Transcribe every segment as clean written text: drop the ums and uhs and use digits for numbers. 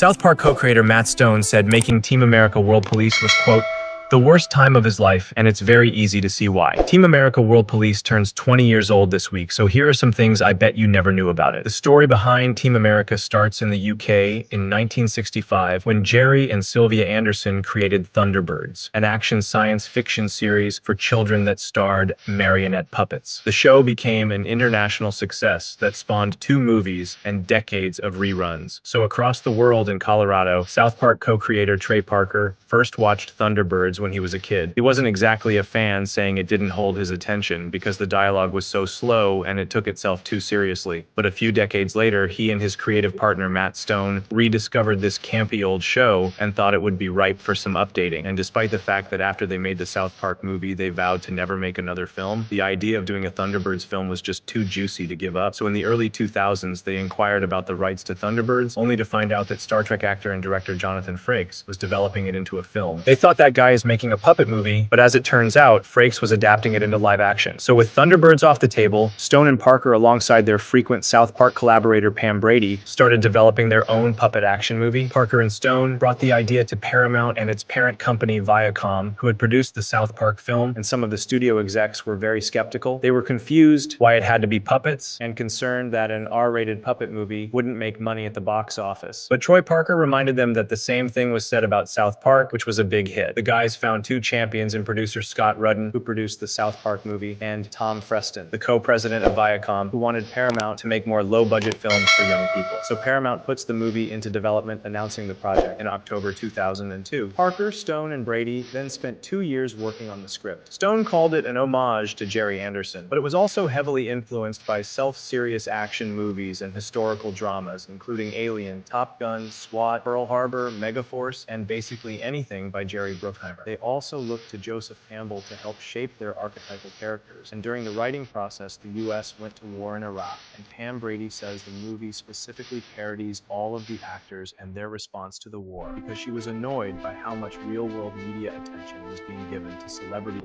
South Park co-creator Matt Stone said making Team America World Police was, quote, the worst time of his life, and it's very easy to see why. Team America World Police turns 20 years old this week, so here are some things I bet you never knew about it. The story behind Team America starts in the UK in 1965 when Jerry and Sylvia Anderson created Thunderbirds, an action science fiction series for children that starred marionette puppets. The show became an international success that spawned 2 movies and decades of reruns. So across the world in Colorado, South Park co-creator Trey Parker first watched Thunderbirds when he was a kid. He wasn't exactly a fan, saying it didn't hold his attention because the dialogue was so slow and it took itself too seriously. But a few decades later, he and his creative partner Matt Stone rediscovered this campy old show and thought it would be ripe for some updating. And despite the fact that after they made the South Park movie, they vowed to never make another film, the idea of doing a Thunderbirds film was just too juicy to give up. So in the early 2000s, they inquired about the rights to Thunderbirds, only to find out that Star Trek actor and director Jonathan Frakes was developing it into a film. They thought that guy is making a puppet movie, but as it turns out, Frakes was adapting it into live action. So with Thunderbirds off the table, Stone and Parker, alongside their frequent South Park collaborator Pam Brady, started developing their own puppet action movie. Parker and Stone brought the idea to Paramount and its parent company Viacom, who had produced the South Park film, and some of the studio execs were very skeptical. They were confused why it had to be puppets and concerned that an R-rated puppet movie wouldn't make money at the box office. But Troy Parker reminded them that the same thing was said about South Park, which was a big hit. The guys found 2 champions in producer Scott Rudden, who produced the South Park movie, and Tom Freston, the co-president of Viacom, who wanted Paramount to make more low-budget films for young people. So Paramount puts the movie into development, announcing the project in October 2002. Parker, Stone, and Brady then spent 2 years working on the script. Stone called it an homage to Jerry Anderson, but it was also heavily influenced by self-serious action movies and historical dramas, including Alien, Top Gun, SWAT, Pearl Harbor, Megaforce, and basically anything by Jerry Bruckheimer. They also looked to Joseph Campbell to help shape their archetypal characters, and during the writing process, the US went to war in Iraq, and Pam Brady says the movie specifically parodies all of the actors and their response to the war, because she was annoyed by how much real-world media attention was being given to celebrity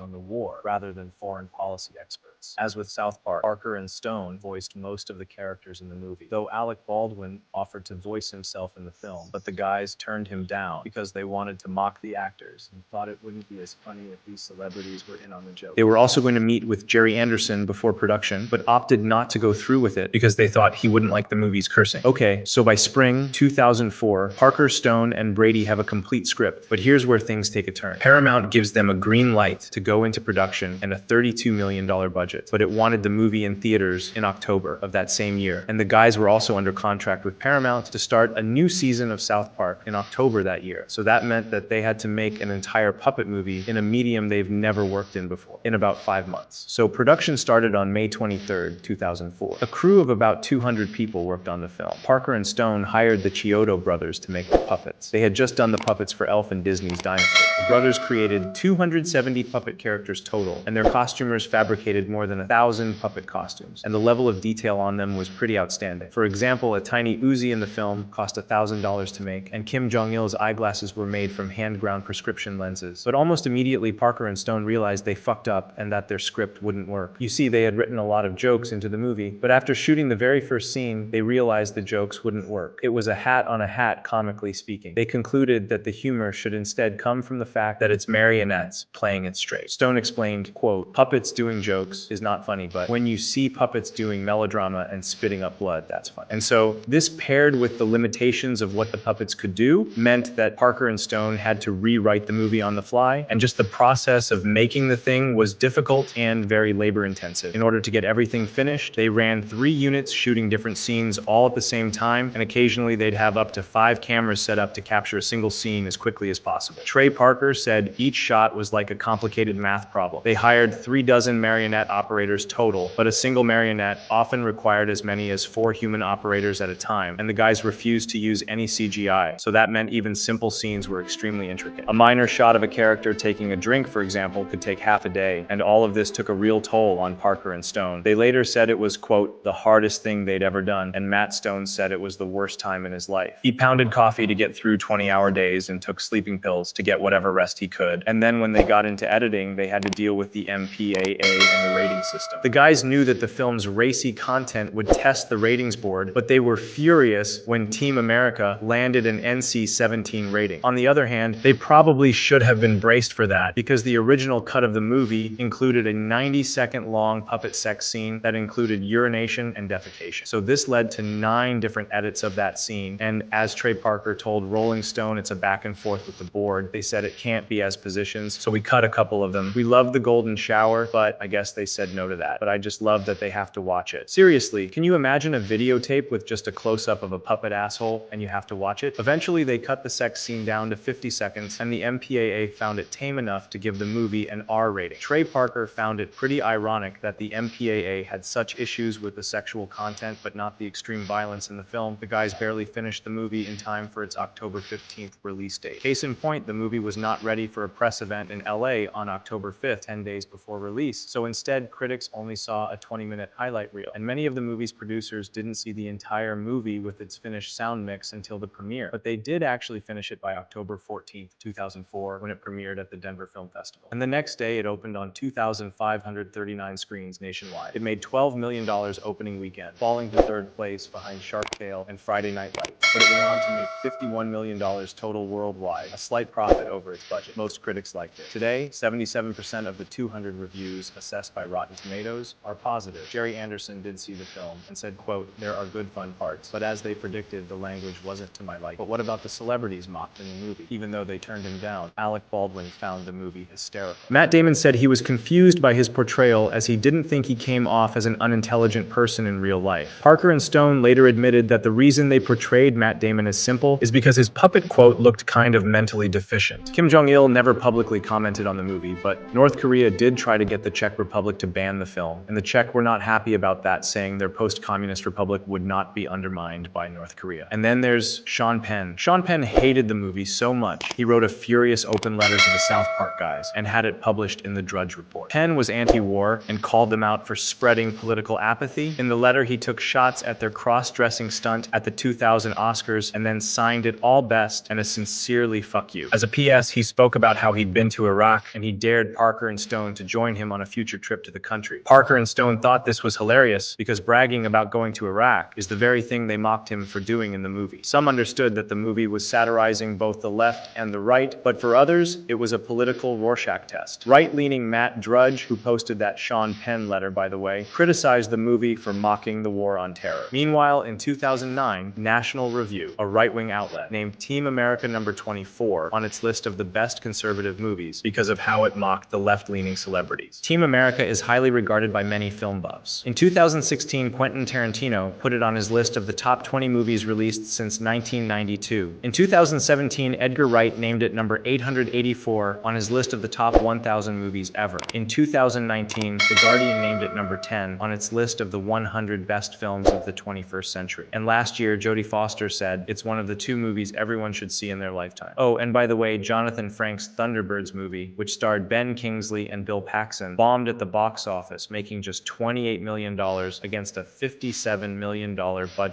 on the war rather than foreign policy experts. As with South Park, Parker and Stone voiced most of the characters in the movie, though Alec Baldwin offered to voice himself in the film, but the guys turned him down because they wanted to mock the actors and thought it wouldn't be as funny if these celebrities were in on the joke. They were also going to meet with Jerry Anderson before production, but opted not to go through with it because they thought he wouldn't like the movie's cursing. Okay, so by spring 2004, Parker, Stone, and Brady have a complete script, but here's where things take a turn. Paramount gives them a green light to go into production and a $32 million budget, but it wanted the movie in theaters in October of that same year. And the guys were also under contract with Paramount to start a new season of South Park in October that year. So that meant that they had to make an entire puppet movie in a medium they've never worked in before, in about 5 months. So production started on May 23rd, 2004. A crew of about 200 people worked on the film. Parker and Stone hired the Chiodo brothers to make the puppets. They had just done the puppets for Elf and Disney's Dinosaur. The brothers created 270 puppet characters total, and their costumers fabricated more than 1,000 puppet costumes, and the level of detail on them was pretty outstanding. For example, a tiny Uzi in the film cost $1,000 to make, and Kim Jong-il's eyeglasses were made from hand-ground prescription lenses. But almost immediately, Parker and Stone realized they fucked up and that their script wouldn't work. You see, they had written a lot of jokes into the movie, but after shooting the very first scene, they realized the jokes wouldn't work. It was a hat on a hat, comically speaking. They concluded that the humor should instead come from the fact that it's marionettes playing it straight. Stone explained, quote, puppets doing jokes is not funny, but when you see puppets doing melodrama and spitting up blood, that's funny. And so this, paired with the limitations of what the puppets could do, meant that Parker and Stone had to rewrite the movie on the fly, and just the process of making the thing was difficult and very labor intensive. In order to get everything finished, they ran 3 units shooting different scenes all at the same time, and occasionally they'd have up to 5 cameras set up to capture a single scene as quickly as possible. Trey Parker said each shot was like a complicated math problem. They hired 36 marionette operators total, but a single marionette often required as many as 4 human operators at a time, and the guys refused to use any CGI, so that meant even simple scenes were extremely intricate. A minor shot of a character taking a drink, for example, could take half a day, and all of this took a real toll on Parker and Stone. They later said it was, quote, the hardest thing they'd ever done, and Matt Stone said it was the worst time in his life. He pounded coffee to get through 20-hour days and took sleeping pills to get whatever rest he could, and then when they got into editing, editing, they had to deal with the MPAA and the rating system. The guys knew that the film's racy content would test the ratings board, but they were furious when Team America landed an NC-17 rating. On the other hand, they probably should have been braced for that, because the original cut of the movie included a 90-second long puppet sex scene that included urination and defecation. So this led to 9 different edits of that scene, and as Trey Parker told Rolling Stone, it's a back and forth with the board. They said it can't be as positions, so we cut a couple of them. We love the golden shower, but I guess they said no to that. But I just love that they have to watch it. Seriously, can you imagine a videotape with just a close-up of a puppet asshole and you have to watch it? Eventually, they cut the sex scene down to 50 seconds, and the MPAA found it tame enough to give the movie an R rating. Trey Parker found it pretty ironic that the MPAA had such issues with the sexual content, but not the extreme violence in the film. The guys barely finished the movie in time for its October 15th release date. Case in point, the movie was not ready for a press event in LA on October 5th, 10 days before release. So instead, critics only saw a 20-minute highlight reel. And many of the movie's producers didn't see the entire movie with its finished sound mix until the premiere. But they did actually finish it by October 14th, 2004, when it premiered at the Denver Film Festival. And the next day, it opened on 2,539 screens nationwide. It made $12 million opening weekend, falling to 3rd place behind Shark Tale and Friday Night Lights. But it went on to make $51 million total worldwide, a slight profit over its budget. Most critics liked it. Today, 77% of the 200 reviews assessed by Rotten Tomatoes are positive. Jerry Anderson did see the film and said, quote, "There are good fun parts, but as they predicted, the language wasn't to my liking." But what about the celebrities mocked in the movie? Even though they turned him down, Alec Baldwin found the movie hysterical. Matt Damon said he was confused by his portrayal as he didn't think he came off as an unintelligent person in real life. Parker and Stone later admitted that the reason they portrayed Matt Damon as simple is because his puppet quote looked kind of mentally deficient. Kim Jong-il never publicly commented on the movie, but North Korea did try to get the Czech Republic to ban the film, and the Czech were not happy about that, saying their post-communist republic would not be undermined by North Korea. And then there's Sean Penn. Sean Penn hated the movie so much, he wrote a furious open letter to the South Park guys and had it published in the Drudge Report. Penn was anti-war and called them out for spreading political apathy. In the letter, he took shots at their cross-dressing stunt at the 2000 Oscars and then signed it all best and a sincerely fuck you. As a PS, he spoke about how he'd been to Iraq and he dared Parker and Stone to join him on a future trip to the country. Parker and Stone thought this was hilarious because bragging about going to Iraq is the very thing they mocked him for doing in the movie. Some understood that the movie was satirizing both the left and the right, but for others, it was a political Rorschach test. Right-leaning Matt Drudge, who posted that Sean Penn letter, by the way, criticized the movie for mocking the war on terror. Meanwhile, in 2009, National Review, a right-wing outlet, named Team America number 24 on its list of the best conservative movies because of how it mocked the left-leaning celebrities. Team America is highly regarded by many film buffs. In 2016, Quentin Tarantino put it on his list of the top 20 movies released since 1992. In 2017, Edgar Wright named it number 884 on his list of the top 1,000 movies ever. In 2019, The Guardian named it number 10 on its list of the 100 best films of the 21st century. And last year, Jodie Foster said it's one of the 2 movies everyone should see in their lifetime. Oh, and by the way, Jonathan Frank's Thunderbirds movie, which starred Ben Kingsley and Bill Paxton, bombed at the box office, making just $28 million against a $57 million budget.